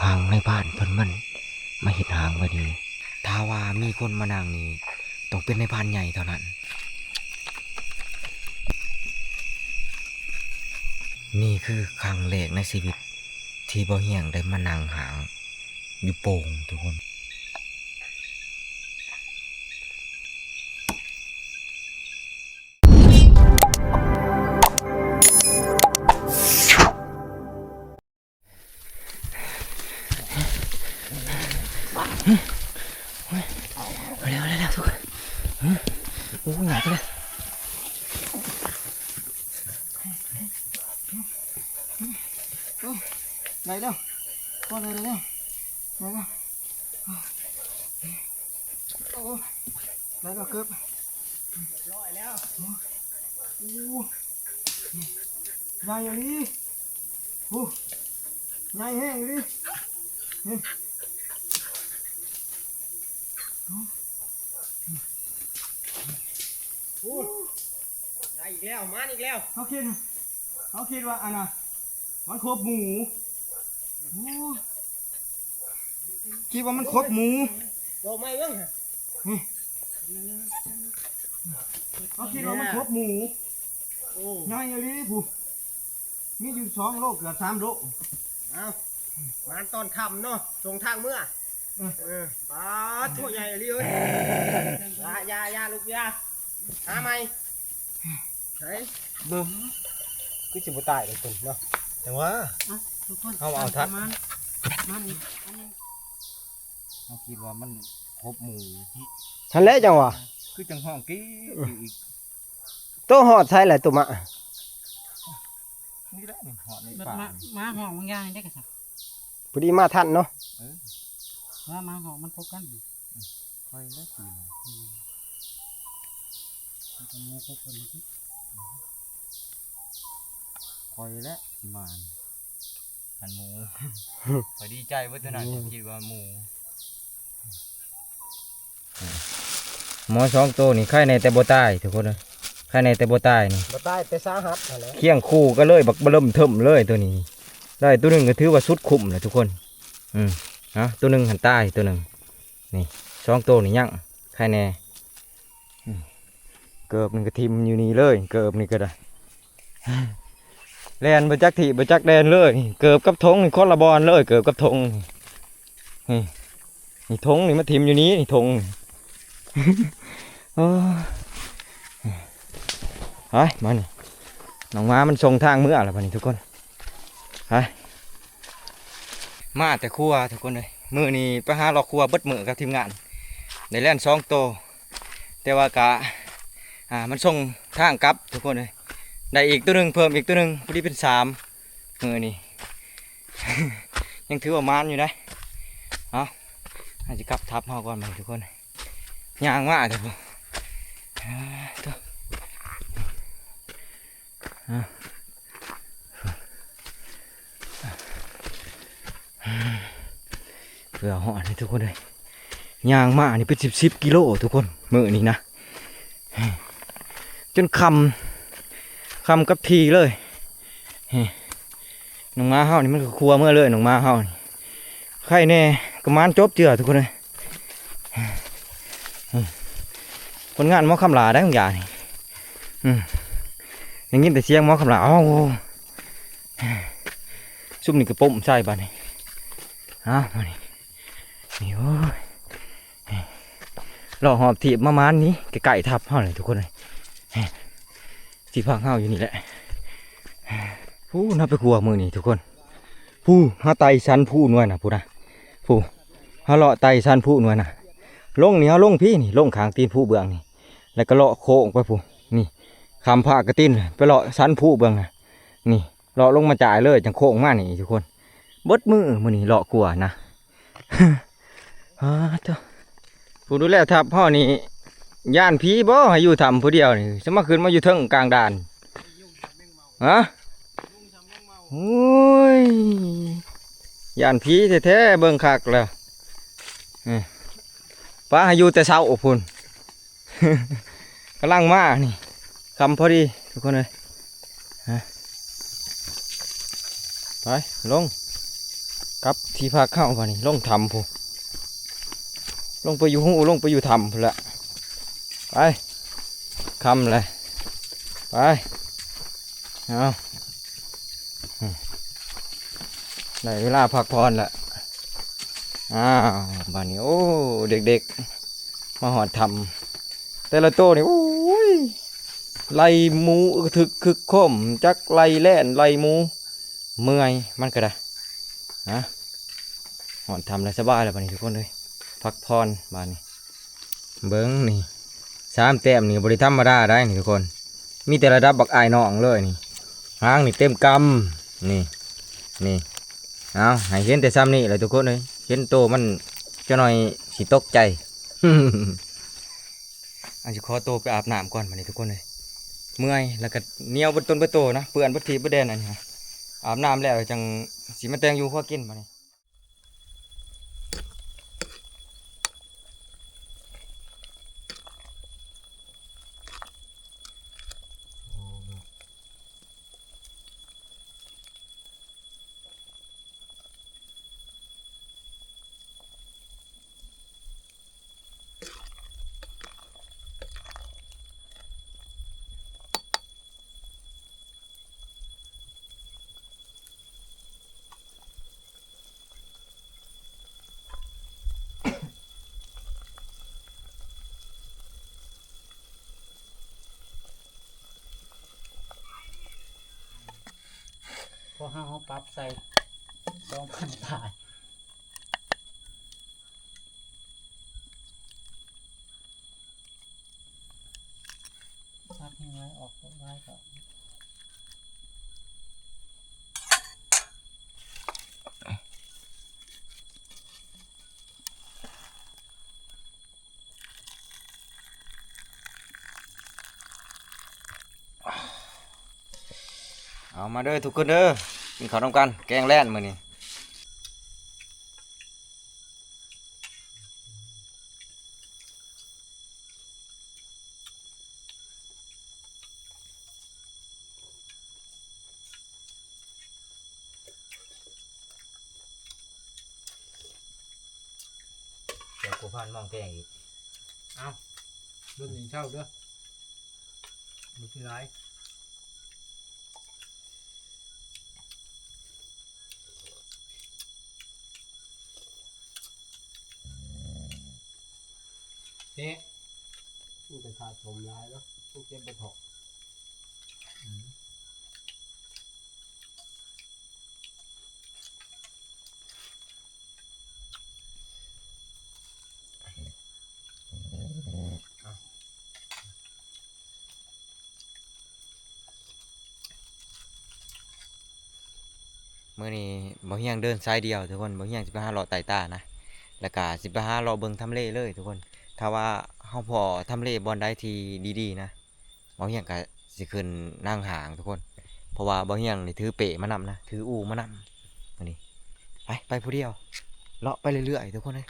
หางในบ้านเพิ่นมันมาเห็นหางพอดีถ้าว่ามีคนมานั่งนี่ต้องเป็นในบ้านใหญ่เท่านั้นนี่คือครั้งแรกในชีวิตที่บ่เฮียงได้มานั่งหางอยู่โป่งทุกคนเร็วทุกคนโอ้ยหนักเลยได้แล้วก็ได้แล้วได้แล้วโอ้ได้แล้วเกือบร้อยแล้วโอ้ใหญ่อย่างนี้โอ้ใหญ่แห้งอย่างนี้นี่โอ้ได้อีกแล้วมันอีกแล้วเขาคิดว่าอันน่ะมันครบหมูโอ้คิดว่ามันครบหมูบอกไม่เบ้างเขาคิดว่ามันครบหมูง่ายเลยผู้มีอยู่2 โลเกือบ3 โลเอามันตอนค่ำเนาะส่งทางเมื่อปลาทั่วใหญ่เลยเอ้ยยาลูกยาหาไหมเฮ้ยเบิ่งคือจิบตายเลยคนเนาะแต่ว่าเขาเอาทัดมันอีกเขาคิดว่ามันครบหมูทันแล้วจังวะคือจังห้องกี้อีกตัวหอดใช่แหละตัวมะนี่แหละหอดในป่ามาห้องมันยางได้กันสักพอดีมาทันเนาะมาห้องมันพบกันค่อยได้ตีมันมูพบกันทีคอยแล้วมาหันหมูพอดีใจว่าขนาดคิดว่าหมูหมอ2 ตัวนี่ไข่ในแต่บ่ตายทุกคนเลยไข่ในแต่บ่ตายนี่บ่ตายแต่สาหัสอะไรเคียงคู่ก็เลยบักเริ่มเทิมเลยตัวนี้ได้ตัวหนึ่งก็ถือว่าสุดคุ้มเลยทุกคนนะตัวหนึ่งหันใต้ตัวหนึ่งนี่2 ตัวนี่ยังไข่แน่เกิบมันก็ทิมอยู่นี่เลยเกิบนี่ก็ได้แลนบจักถีบจักแดนเลยเกิบกับทงนี่คนละบอลเลยเกิบกับทงนี่ทงนี่มาทิมอยู่นี้นี่ทงไปมานี่น้องม้ามันทรงทางเมื่อไรพอนี่ทุกคนไปมาแต่ครัวทุกคนเลยมือนี่ไปหาหลอกครัวเบิดมือกับทีมงานในแล่น2 ตัวแต่ว่ากะมันส่งทางกลับทุกคนเลยได้อีกตัวหนึ่งเพิ่มอีกตัวหนึ่งพอดีเป็น3มือนี่ ยังถือว่ามานอยู่นะอาจจะกลับทับเฮาก่อนมาทุกคนย่างมากทุกคนเพื่อห่อนี่ทุกคนเลยย่างมากนี่เป็น10 กิโลทุกคนมือนี่นะจนคำกับทีเลยหนองม้าเฮานี่มันก็ครัวเมื่อเลยหนองม้าเฮานี่ไข่แน่กระมานจบเจือทุกคนเลยผลงานหมอคำลาได้ของอย่างนี่อย่างนี้แต่เสียงหมอคำลาซุ่มนี่กระปุ่มใส่บ้านนี่มานี่โอ้ยหล่อหอบถีบมามานนี้ไก่ทับเฮาเลยทุกคนเลยที่พักเฮาอยู่นี่แหละผู้น่าไปกลัวมือนี่ทุกคนผู้หาไตชันผู้นวลนะผู้นะผู้หาเลาะไตชันผู้นวลนะลงนี่เขาลงพี่นี่ลงขางตีนผู้เบื้องนี่แล้วก็เลาะโค้งไปผู้นี่คำผ้ากระตินไปเลาะชันผู้เบื้องนะนี่เลาะลงมาจ่ายเลยจังโค้งมากนี่ทุกคนบดมือนี่เลาะกลัวนะเจ้าผู้ดูแลทับพ่อนี่ย่านผีบ่ให้อยู่ทำผู้เดียวนี่จะมาขึ้นมาอยู่เทิงกลางด่านโอ้ยย่านผีแท้ๆเบิ่งคักแล้วป้าให้อยู่แต่เช้าอบพุ่น กำลังมานี่คำพอดีทุกคนเลยไปลง ครับที่พักเข้ามานี่ลงทำผู้ลงไปอยู่หูลงไปอยู่ทำพุ่นละไปคำเลยไปเอาได้เวลาพักผ่อนละอ้าวบ้านนี้โอ้เด็กๆมาหอดทำแต่ละโตนี่โอ้ยไล่หมูถึกคึกคมจักไล่แล่นไล่หมูเมื่อยมันก็ได้นะหอดทำแล้วสบายแล้วบ้านนี้ทุกคนเลยพักผ่อนบ้านนี้เบิ้งนี่3 แต้มนี่บริธรรมดาได้นี่ทุกคนมีแต่ระดับบักอายน้องเลยนี่หางนี่เต็มกำนี่เอาให้เห็นแต่ซ้ำนี่เลยทุกคนเลยเห็นโตมันจะหน่อยสิตกใจ อาจจะขอโตวไปอาบน้ำก่อนมานี่ทุกคนเลยเมื่อยแล้วก็เหนียวบนต้นบนโตนะเปื่อนบนทีบนแดนอันนี้ฮะอาบน้ำแล้วจังสีมาแตงอยู่พอกินมานี่พอห้าเขาปรับใส่2,000 บาทตัดยังไงออกได้ก็เอามาเด้อทุกคนเด้อกินข้าวน้ำกันแกงแล่นมื้อนี้เดี๋ยวกูพานมองแกงอีก รุ่นนี้เช่าเด้อบุที่ไรนี่มันจะขาดสมร้ายแล้วพวกเก็บไปถกมื้อนี้บ่เฮียงเดินสายเดียวทุกคนบ่เฮียงสิไปหาเลาะไต่ตานะแล้วก็สิไปหาเลาะเบิ่งทำเลเลยทุกคนถ้าว่าเฮาพอทำเลบ่อนใดที่ดีๆนะบ่เฮียงก็สิขึ้นนั่งหางทุกคนเพราะว่าบ่เฮียงนี่ถือเป๋มานำนะถืออู่มานำมื้อนี้ไปผู้เดียวเลาะไปเรื่อยๆทุกคนเลย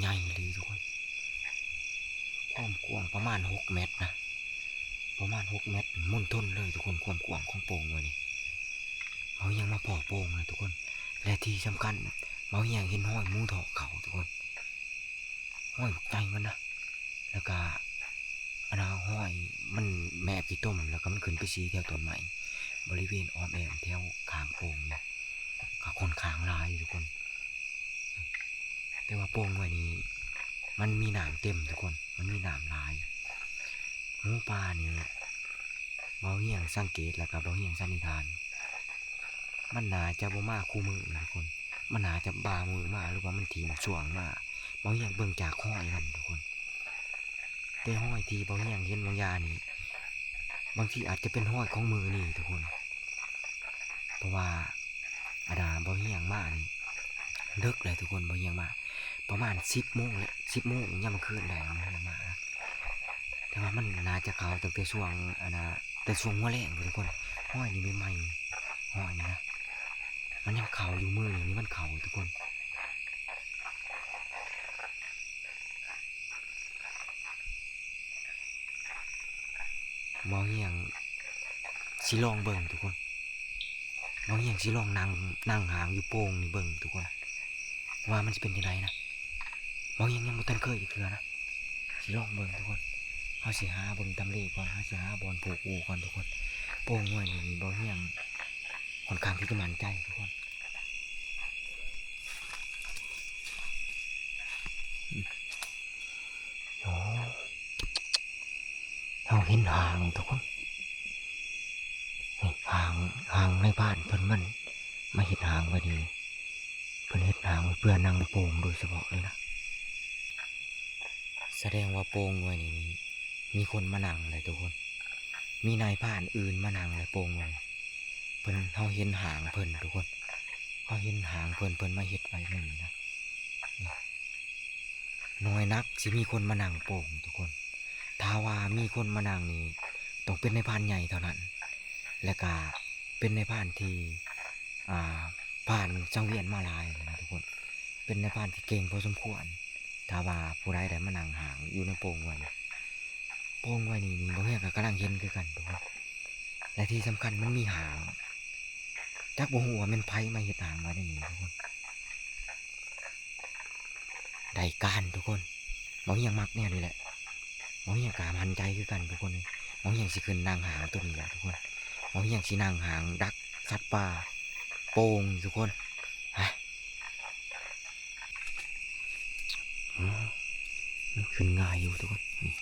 ญ่เลยทุกคนความกว้างประมาณ6 เมตรนะประมาณ6 เมตรมุ่นต้นเลยทุกคนความกว้างของโป่งเลยนี่เมายังมาพอโป่งเลยทุกคนและที่สำคัญเมายังเห็นห้อยมูเถาะเขาทุกคนห้อยใหญ่มันนะแล้วก็อันนั้นห้อยมันแม่กี่ต้มแล้วก็มันขึ้นไปซีแถวต้นไม้บริเวณอ้อมแอมแถวขางโป่งเนี่ยก็คนขางลายทุกคนแต่ว่าโป่งไว้นี้มันมีหนามเต็มทุกคนมันมีหนามลายหมูป่านี่เบาเหี่ยงสังเกตแล้วก็เบาเหี่ยงสันนิษฐานมันน่าจะบ่มาคู่มือทุกคนมันน่าจะบามือมาหรือว่ามันถีบช่วงมาเบาเหี่ยงเบิ่งจากห้อยมันทุกคนแต่ห้อยที่เบาเหี่ยงเห็นบางยานี่บางทีอาจจะเป็นห้อยของมือนี่ทุกคนเพราะว่าอาดาเบาเหี่ยงมานี่เลิกเลยทุกคนเบาเหี่ยงมาประมาณ10 โมงเลย10 โมงยังมาคืนได้เบาเหี่ยงมาแต่ว่ามันน่าจะเขาตั้งแต่ช่วงแต่ช่วงหัวแรงทุกคนห้อยนี่ไม่ใหม่ห้อยนี่นะมันยังเขาอยู่มือนี่มันเขาทุกคนเบาเหี่ยงสิลองเบิ่งทุกคนเบาเหี่ยงสิลองนั่งหางอยู่โป่งนี่เบิ่งทุกคนว่ามันจะเป็นยังไงนะเบาเหี่ยงยังไม่ทันเคยอีกเทื่อนะสิลองเบิ่งทุกคนเขาสิหาบนตำเลก่อนเขาสิหาบอลผูกอูก่อนทุกคนโป่งห้วยนี่เบาเหี่ยงค่อนข้างที่จะมั่นใจทุกคนโอ้เราเห็นหางทุกคนนี่หางในบ้านเพิ่นมันมาเห็นหางไว้ดีเพิ่นเห็นหางไว้เพื่อนั่งโป่งโดยเฉพาะเลยนะแสดงว่าโป่งไว้นี่มีคนมานั่งเลยทุกคนมีนายผ่านอื่นมานั่งเลยโป่งไว้เพิ่นเขาเห็นหางเพิ่นทุกคนเขาเห็นหางเพิ่นมาเห็ดไว้นี่นะน้อยนักสิมีคนมานั่งโป่งทุกคนถ้าว่ามีคนมานั่งนี่ต้องเป็นนายผ่านใหญ่เท่านั้นและก็เป็นนายผ่านที่ผ่านจังเวียนมาหลายนะทุกคนเป็นนายผ่านที่เก่งพอสมควรถ้าว่าผู้ใดได้มานั่งหางอยู่ในโป่งไว้นี่บางอย่างก็กำลังเห็นคือกันทุกคนและที่สำคัญมันมีหางจักบ่ฮู้ว่ามันไผมาเฮ็ดหางไว้ในนี้ทุกคนได้การทุกคนบางอย่างมักเนี่ยนี่แหละบางอย่างกล้ามั่นใจคือกันทุกคนบางอย่างสิขึ้นนั่งหางตัวนี้แหละทุกคนบางอย่างสินั่งหางดักสัตว์ป่าโป่งทุกคนมันขึ้นง่ายอยู่ทุกคนนี่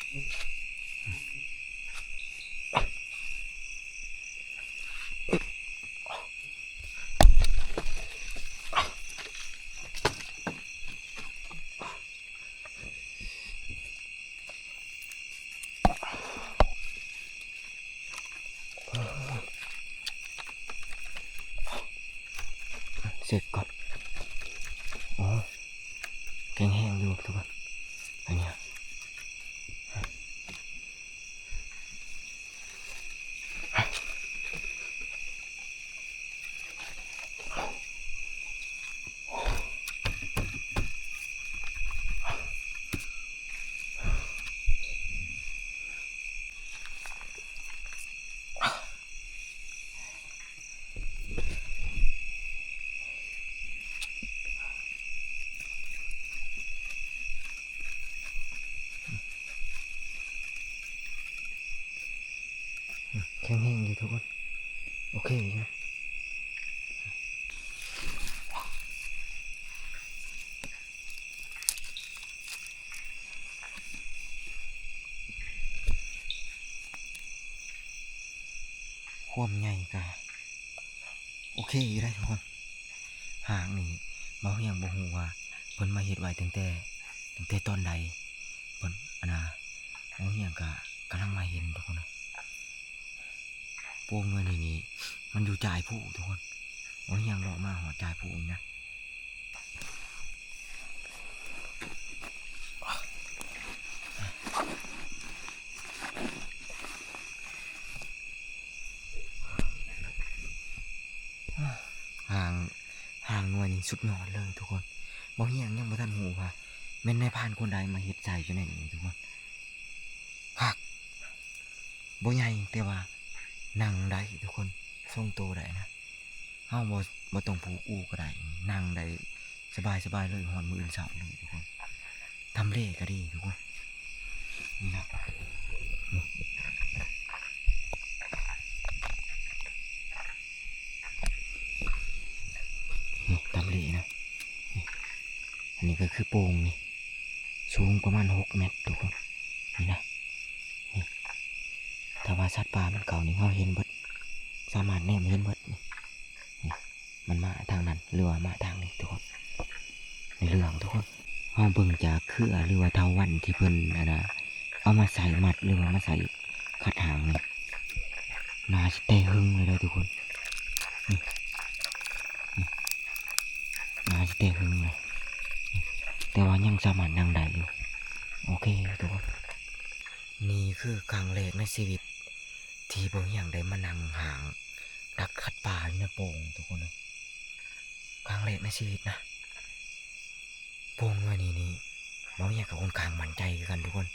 เสร็จก่อนอ๋อแข็งแห้งอยู่ทุกคนอันเนี้ยแข็งแห้งอยู่ทุกคนโอเคอยู่ความใหญ่กะโอเคอยู่ได้ทุกคนหางนี่เบาเฮียงบ่ฮู้ว่าเพิ่นมาเฮ็ดไว้ตั้งแต่ตอนใดเพิ่นเบาเฮียงกะกำลังมาเห็นทุกคนนะโป่งเงินนี่มันอยู่จ่ายผู้ทุกคนเบาเฮียงเลาะมาหอจ่ายผู้อีกนะห่างหน่วยนี่สุดยอดเลยทุกคนบ่เฮียงยังบ่ทันหูว่า แม่นในพรานคนใดมาเฮ็ดใจอยู่ในนี้ทุกคนคักบ่ใหญ่แต่ว่านั่งได้ทุกคนทรงโตได้นะเฮาบ่ต้องผูกอูก็ได้นั่งได้สบายเลยหอนมื้ออื่นเช้าเลยทุกคนทำเลก็ดีทุกคนนี่นะนี่ทำเลนะนี่อันนี้ก็คือโป่งนี่สูงประมาณ6 เมตรทุกคนนี่นะนี่ถ้าว่าสัตว์ป่ามันเก่านี่เฮาเห็นเบิดสามารถแนมเห็นเบิดนี่นี่มันมาทางนั้นหรือว่ามาทางนี้ทุกคนในเรื่องทุกคนเฮาเบิ่งจากเครือหรือว่าเทาวันที่เพิ่นนะเอามาใส่มัดหรือว่ามาใส่คัดหางนี่น่าสิแต่หึงเลยเด้อทุกคนนี่นี่น่าสิแต่หึงเลยนี่แต่ว่ายังสามารถนั่งได้อยู่โอเคทุกคนนี่คือครั้งแรกในชีวิตที่บ่อยากได้มานั่งหางดักคัดป่าอยู่ในโป่งทุกคนเลยครั้งแรกในชีวิตนะโป่งว่านี่บ่อยากกับคนกลางมั่นใจคือกันทุกคน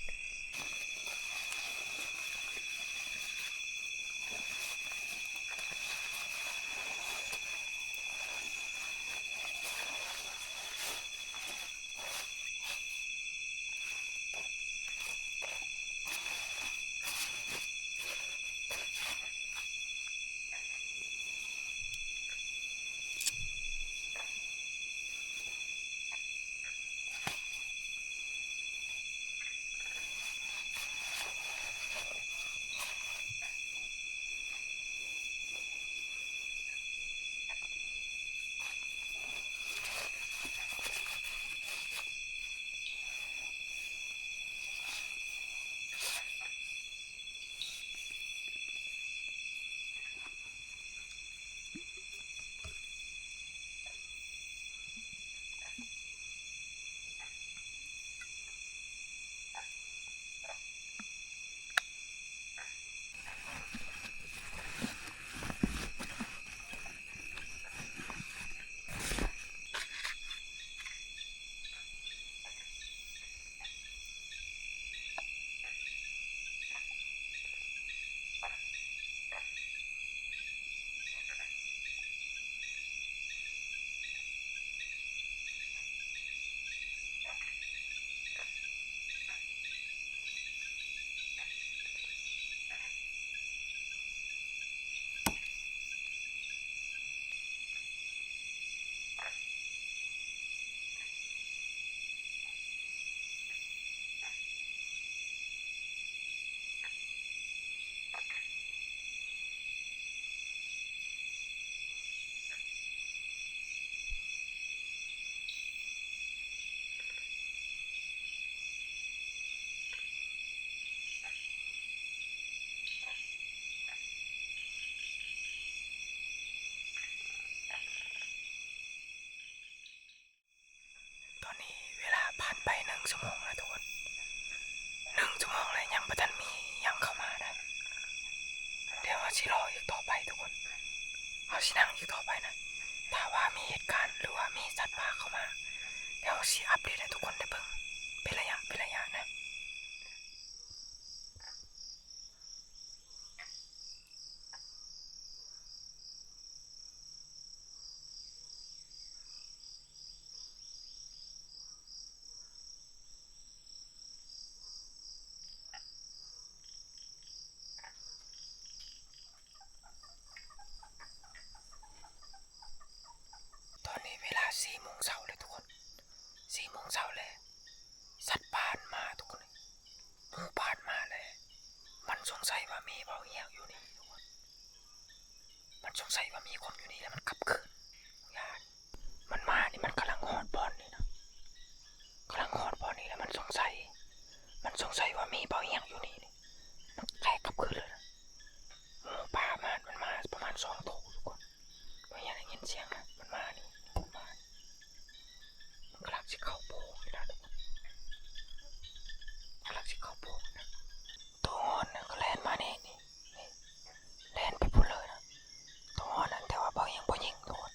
ตอนนี้เวลาผ่านไป1 ชั่วโมงแล้วทุกคน1 ชั่วโมงเลยยังบ่ทันมียังเข้ามานะเดี๋ยวเราสิรออีกต่อไปทุกคนเราสินั่งอีกต่อไปนะถ้าว่ามีเหตุการณ์หรือว่ามีสัตว์ป่าเข้ามาเดี๋ยวสิอัปเดตให้ทุกคนได้เบิ่งเป็นระยะนะ ตอนนี้เวลา4 โมงเช้าเลยทุกคน4 โมงเช้าเลยสัตว์ป่ามาทุกคนหมู่บ้านมาเลยมันสงสัยว่ามีเบาเหี้ยอยู่นี่ทุกคนมันสงสัยว่ามีคนอยู่นี่แล้วมันกลับคืนญาติมันมานี่มันกำลังหอดบอลนี่นะกำลังหอดบอลนี่แล้วมันสงสัยว่ามีเบาเหี้ยอยู่นี่มันแค่กลับคืนเลยนะหมูป่ามันมาประมาณ2 ตัวทุกคนเบาเหี้ยได้ยินเสียงนะมันมานี่กำลังจะเข้าโพงนะทุกคนกำลังจะเข้าโพงนะตัวอ่อนนะก็แล่นมานี่แล่นไปพูดเลยนะตัวอ่อนนั้นแต่ว่าเบายังบ่ยิงทุกคน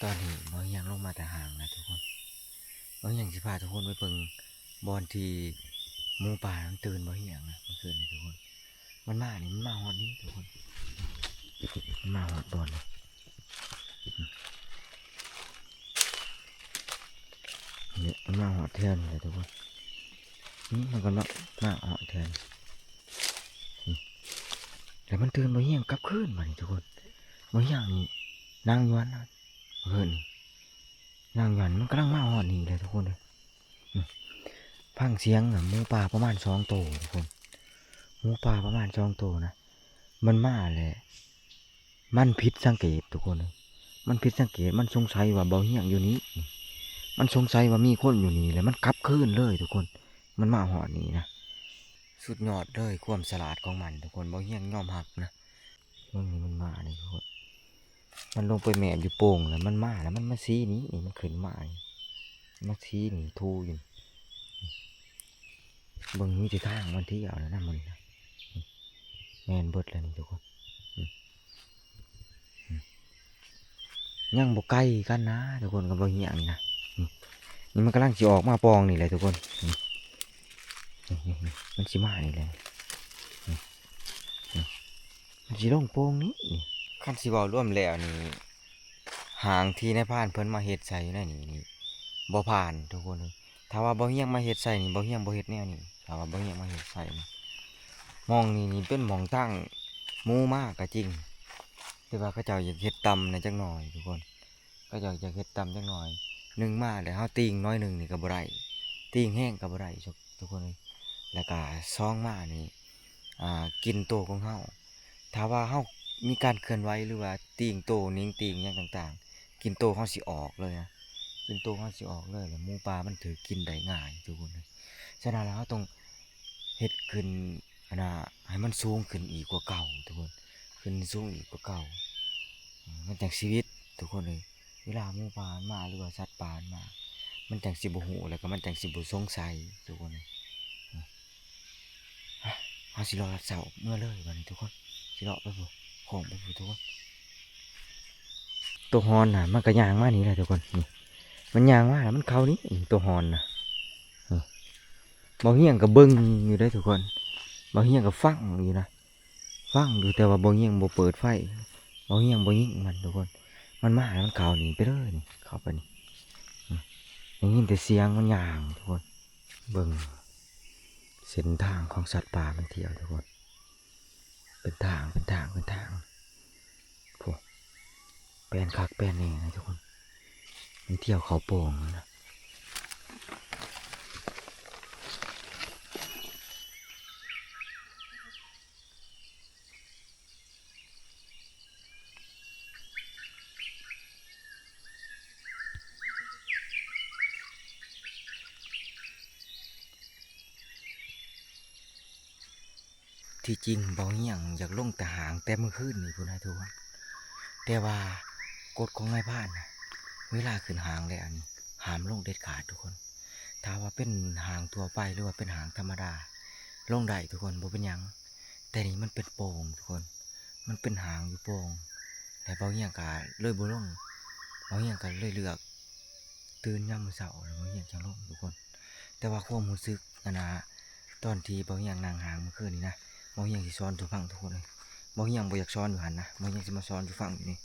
อนนี้บ่ยังลงมาแต่ห่างนะทุกคนบ่ยังสิพาทุกคนไปเบิ่งบอนที่หมูป่ามันตื่นบ่ยังนะเมื่อคืนนี้ทุกคนมันมานี่มันมาฮอดนี้ทุกคนมันมาฮอดบอนนี่เนี่ยมันมาฮอดแทนเลยทุกคนนี่มันก็มาฮอดแทนแล้วมันตื่นบ่ยังกลับคืนมานี่ทุกคนบ่ยังนี่นางยวนนะเมื่อคืนนี่นางยวนมันกำลังมาฮอดนี่เลยทุกคนเลยพังเสียงหมูป่าประมาณ2 ตัวทุกคนหมูป่าประมาณ2 ตัวนะมันมาแหละมันผิดสังเกตทุกคนเลยมันผิดสังเกตมันสงสัยว่าเบาเฮียงอยู่นี้มันสงสัยว่ามีคนอยู่นี่แล้วมันกลับคืนเลยทุกคนมันมาหอดนี่นะสุดยอดเลยความฉลาดของมันทุกคนเบาเฮียงยอมหักนะเรื่องนี้มันมาเลยทุกคนมันลงไปแมบอยู่โป่งแล้วมันมาแล้วมันมาซีนี้นี่มันขึ้นมามาซีนี่ทูอยู่เบิ่งมีแต่ทางมันที่เอาแล้วนะมันนะแมนเบิดแล้วนี่ทุกคนยังบ่ใกล้กันนะทุกคนกับเบาเฮียงนี่นะนี่มันกำลังจะออกมาปองนี่เลยทุกคนนี่มันสิมานี่เลยมันสิลงโปองนี้นี่ขั้นสิเว้าร่วมแล้วนี่หางที่ในผ่านเพิ่นมาเฮ็ดใส่อยู่ในนี่บ่ผ่านทุกคนเลยถ้าว่าบ่เฮียงมาเฮ็ดใส่นี่บ่เฮียงบ่เฮ็ดแนวนี้ถ้าว่าบ่เฮียงมาเฮ็ดใส่นี่มองนี่เป็นหม่องตั้งหมู่มากก็จริงแต่ว่าเขาเจ้าอยากเฮ็ดต่ำนะจักหน่อยทุกคนเขาเจ้าอยากเฮ็ดต่ำจักหน่อยหนึ่งมาแล้วเฮาติงน้อยหนึ่งนี่ก็บ่ได้ติงแห้งก็บ่ได้ทุกคนเลยแล้วก็ซองมานี่กินโตของเฮาถ้าว่าเฮามีการเคลื่อนไหวหรือว่าติงโตนิ่งติงหยังต่างๆกินโตเฮาสิออกเลยนะกินโตเฮาสิออกเลยแล้วหมูป่ามันถือกินได้ง่ายทุกคนเลยฉะนั้นแล้วเฮาต้องเฮ็ดขึ้นให้มันสูงขึ้นอีกกว่าเก่าทุกคนขึ้นสูงอีกกว่าเก่ามันจังชีวิตทุกคนเลยเวลาหมูป่ามาหรือว่าสัตว์ป่ามามันจังสิบ่ฮู้แล้วก็มันจังสิบ่สงสัยทุกคนเลยเฮาสิรอเสาเมื่อเลยบัดนี้ทุกคนสิรอไปบ่ของไปบ่ทุกคนตัวฮอนน่ะมันก็ย่างมานี่แหละทุกคนนี่มันย่างมาแล้วมันเข้านี่ตัวฮอนน่ะบ่เฮียงก็เบิ่งอยู่ได้ทุกคนบ่เฮียงก็ฟังอยู่นะฟังอยู่แต่ว่าบ่เฮียงบ่เปิดไฟบ่เฮียงบ่ยิงมันทุกคนมันมาแล้วมันเข้านี่ไปเลยนี่เข้าไปนี่ได้ยินแต่เสียงมันย่างทุกคนเบิ่งเส้นทางของสัตว์ป่ามันเที่ยวทุกคนเป็นทางพวกแปลนคักแปลนนี่นะทุกคนมันเที่ยวเขาโป่งนะที่จริงเบาเหี่ยงอยากลงแต่หางแต่เมื่อคืนนี่พุ่นนะทุกคนแต่ว่ากฎของนายพรานนะเวลาขึ้นหางแล้วนี่ห้ามลงเด็ดขาดทุกคนถ้าว่าเป็นหางตัวไปหรือว่าเป็นหางธรรมดาลงได้ทุกคนบ่เป็นหยังแต่นี่มันเป็นโป่งทุกคนมันเป็นหางอยู่โป่งแต่เบาเหี่ยงก็เลยบ่ลงเบาเหี่ยงก็เลยเลือกตื่นยามมื้อเช้าแล้วเบาเหี่ยงจังลงทุกคนแต่ว่าความรู้สึกตอนที่เบาเหี่ยงนั่งหางเมื่อคืนนี้นะบ่เฮียงสิซ้อนอยู่ฟังทุกคนเลยบ่เฮียงบ่อยากซ้อนอยู่หันนะบ่เฮียงสิมาซ้อนอยู่ฟังอยู่นี่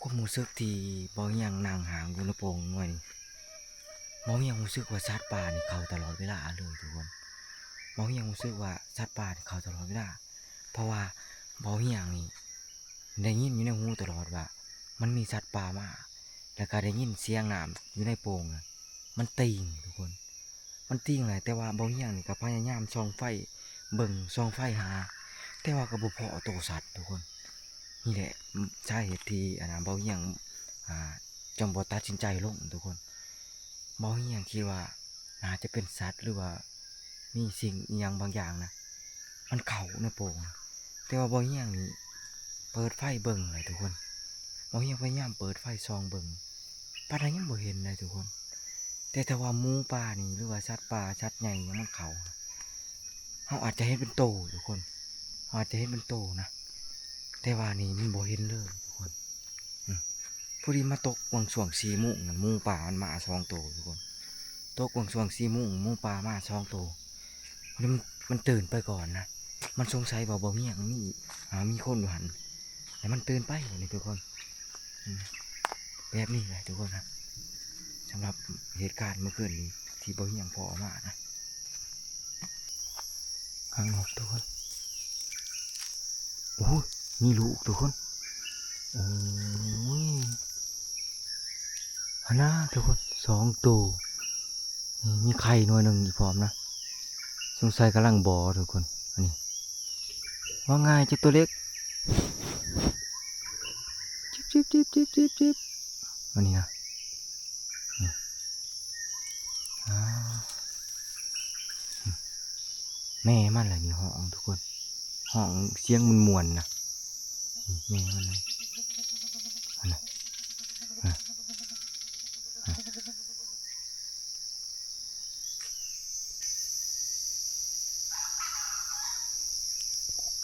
ความรู้สึกที่บ่เฮียงนั่งหางอยู่ในโป่งหน่อยนี่บ่เฮียงรู้สึกว่าสัตว์ป่านี่เข้าตลอดเวลาเลยทุกคนบ่เฮียงรู้สึกว่าสัตว์ป่านี่เข้าตลอดเวลาเพราะว่าบ่เฮียงนี่ได้ยินอยู่ในหูตลอดว่ามันมีสัตว์ป่ามาแล้วก็ได้ยินเสียงน้ำอยู่ในโป่งมันติงทุกคนมันติงแหละแต่ว่าบ่เฮียงนี่ก็พยายามส่องไฟเบิ่งส่องไฟหาแต่ว่าก็บ่พอตัวสัตว์ทุกคนนี่แหละสาเหตุที่เบาเฮียงจังบ่ตัดสินใจลงทุกคนเบาเฮียงคิดว่าน่าจะเป็นสัตว์หรือว่ามีสิ่งอีหยังบางอย่างนะมันเข้าในโป่งแต่ว่าเบาเฮียงนี่เปิดไฟเบิ่งเลยทุกคนเบาเฮียงพยายามเปิดไฟส่องเบิ่งปานใดยังบ่เห็นเลยทุกคนแต่ถ้าว่าหมูป่านี่หรือว่าสัตว์ป่าสัตว์ใหญ่ยังมันเข้าเขาอาจจะเห็นเป็นโตทุกคนอาจจะเห็นเป็นโตนะแต่ว่านี่มันบ่เห็นเลยทุกคนผู้ อดีมาตกวังช่วง4 โมงนั่นหมูป่ามันมา2 ตัวทุกคนตกวังช่วง4 โมงหมูป่ามา2 ตัวพอดีมันตื่นไปก่อนนะมันสงสัยว่าบ่มีหยังมีคนอยู่หันแต่มันตื่นไปนี่ทุกคนแบบนี้แหละทุกคนนะสำหรับเหตุการณ์เมื่อคืนนี้ที่บ่มีหยังพอมานะข้างนอกทุกคนโอ้ยมีลูกทุกคนโอ้ยฮันน่าทุกคน2 ตัวนี่มีไข่หน่วยหนึ่งอีกพร้อมนะสงสัยกำลังบ่อทุกคนอันนี้ว่าง่ายเจ้าตัวเล็กจิบอันนี้นะอ่าแม่มันแหละนี่ห้องทุกคนห้องเสียงมันมวนนะแม่มันเลยอันนั้น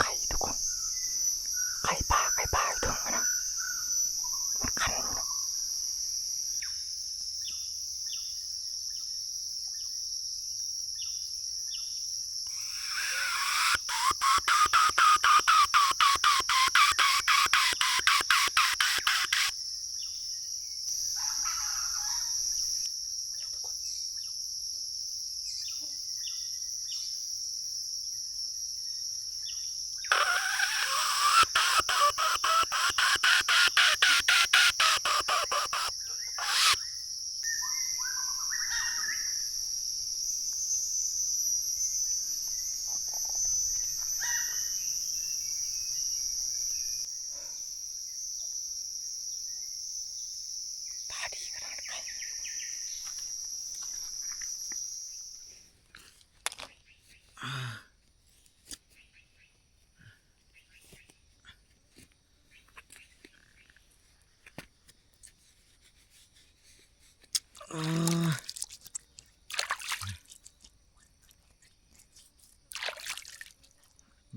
ไข่ทุกคนไข่ปลาอยู่ตรงนั้นนะมันคันอยู่นะตาดีขนาดไข่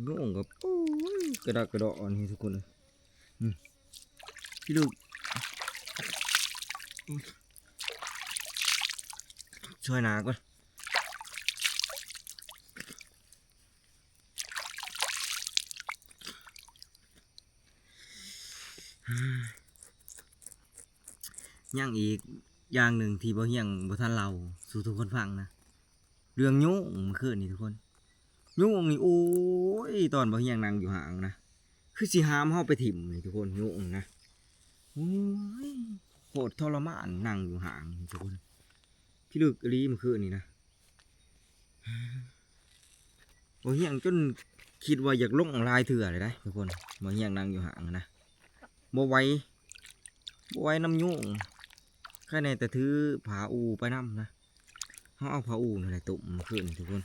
นุ่งกับโอ้ยกระดากระดอนี่ทุกคนเลยพี่ลูกช่วยนาก่อนย่างอีกอย่างหนึ่งที่บ่เฮียงบ่ทันเราสู่ทุกคนฟังนะเรื่องยุ่งเมื่อคืนนี่ทุกคนยุ่งนี่โอ้ยตอนบ่เฮียงนั่งอยู่ห่างนะคือสิหามเฮาไปถิ่มนี่ทุกคนยุ่งนะโอ้ยโหดทรมานนั่งอยู่ห่างนี่ทุกคนพี่ลึกอีหลีเมื่อคืนนี่นะบ่เฮียงจนคิดว่าอยากลงลายเถื่อเลยได้ทุกคนบ่เฮียงนั่งอยู่ห่างนะบ่ไหวน้ำยุ่งแค่ในแต่ถือผาอูไปน้ำนะเขาเอาผาอูนี่แหละตุ่มมาขึ้นทุกคน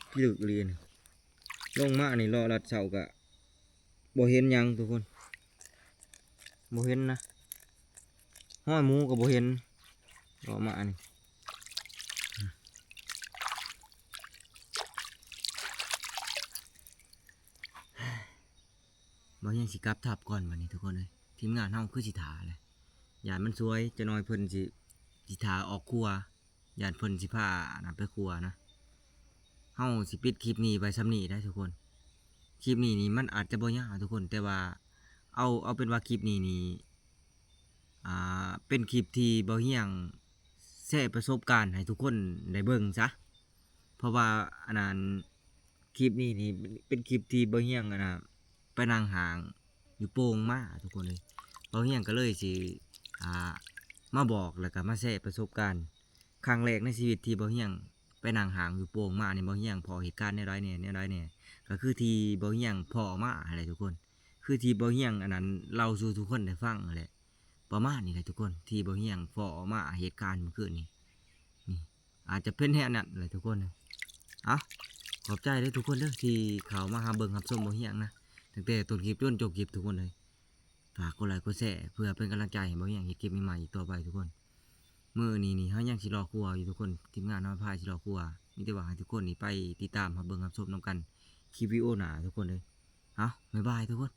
พี่ลึกเรียนลงมานี่รอรัดเสากะบ่เห็นยังทุกคนบ่เห็นนะห้อยหมูกับบ่เห็นรอมานี่บ่ยังสิกลับทับก่อนวันนี้ทุกคนเลยทีมงานเฮาคือสิถาเลยยานมันสวยจะน้อยเพิ่นสิถาออกครัวยานเพิ่นสิพานะไปครัวนะเฮาสิปิดคลิปนี้ไปซ้ำนี้ได้ทุกคนคลิปนี้นี่มันอาจจะบ่ยาวทุกคนแต่ว่าเอาเป็นว่าคลิปนี้นี่เป็นคลิปที่บ่เฮียงแชร์ประสบการณ์ให้ทุกคนได้เบิ่งซะเพราะว่าอันนั้นคลิปนี้นี่เป็นคลิปที่บ่เฮียงไปนั่งห่างอยู่โป่งมาทุกคนเลยบ่เฮียงก็เลยสิมาบอกแล้วก็มาแชร์ประสบการณ์ครั้งแรกในชีวิตที่บ่เฮียงไปนั่งห่างอยู่โป่งมานี่บ่เฮียงพอเหตุการณ์แนวใดเนี่ยก็คือที่บ่เฮียงพอมาอะไรทุกคนคือที่บ่เฮียงอันนั้นเล่าสู่ทุกคนได้ฟังนั่นแหละประมาณนี้แหละทุกคนที่บ่เฮียงพอมาเหตุการณ์เมื่อคืนนี้นี่อาจจะเป็นแค่นั้นแหละทุกคนขอบใจเลยทุกคนเด้อที่เข้ามาหาเบิ่งรับชมบ่เฮียงนะตั้งแต่ต้นคลิปจนจบคลิปทุกคนเลยฝากกดไลค์กดแชร์เพื่อเป็นกำลังใจให้บ่เฮียงเฮ็ดคลิปใหม่ๆอีกต่อไปทุกคนมื้อนี้เฮายังสิรอครัวอยู่ทุกคนทีมงานเฮาพาสิรอครัวมีแต่ว่าให้ทุกคนนี่ไปติดตามหาเบิ่งรับชมนํกันคลิปวิดีโอหน้าทุกคนเลยบ๊ายบายทุกคน